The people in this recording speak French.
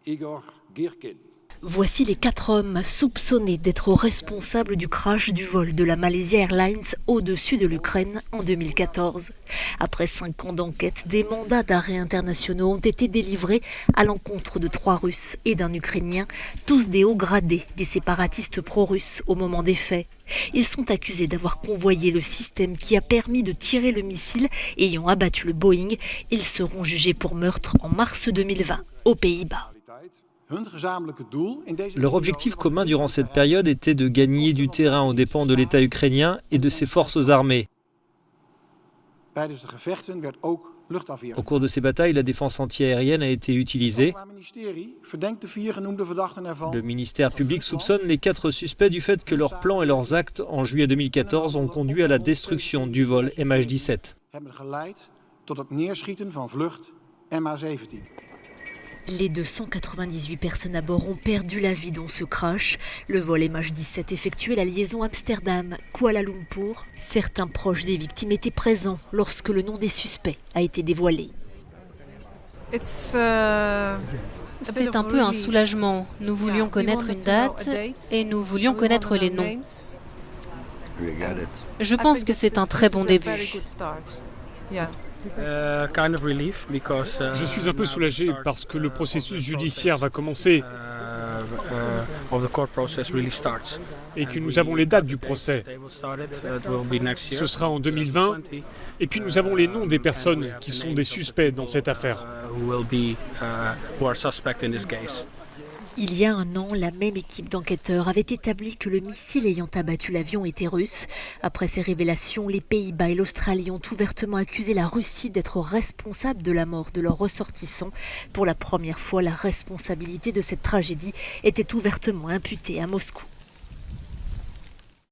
Igor Girkin. Voici les 4 hommes soupçonnés d'être responsables du crash du vol de la Malaysia Airlines au-dessus de l'Ukraine en 2014. Après 5 ans d'enquête, des mandats d'arrêt internationaux ont été délivrés à l'encontre de 3 Russes et d'un Ukrainien, tous des hauts gradés des séparatistes pro-russes au moment des faits. Ils sont accusés d'avoir convoyé le système qui a permis de tirer le missile ayant abattu le Boeing. Ils seront jugés pour meurtre en mars 2020 aux Pays-Bas. Leur objectif commun durant cette période était de gagner du terrain aux dépens de l'État ukrainien et de ses forces armées. Au cours de ces batailles, la défense antiaérienne a été utilisée. Le ministère public soupçonne les 4 suspects du fait que leurs plans et leurs actes en juillet 2014 ont conduit à la destruction du vol MH17. Les 298 personnes à bord ont perdu la vie dans ce crash. Le vol MH17 effectuait la liaison Amsterdam-Kuala Lumpur. Certains proches des victimes étaient présents lorsque le nom des suspects a été dévoilé. C'est un peu un soulagement. Nous voulions connaître une date et nous voulions connaître les noms. Je pense que c'est un très bon début. Je suis un peu soulagé parce que le processus judiciaire va commencer et que nous avons les dates du procès. Ce sera en 2020 et puis nous avons les noms des personnes qui sont des suspects dans cette affaire. Il y a un an, la même équipe d'enquêteurs avait établi que le missile ayant abattu l'avion était russe. Après ces révélations, les Pays-Bas et l'Australie ont ouvertement accusé la Russie d'être responsable de la mort de leurs ressortissants. Pour la première fois, la responsabilité de cette tragédie était ouvertement imputée à Moscou.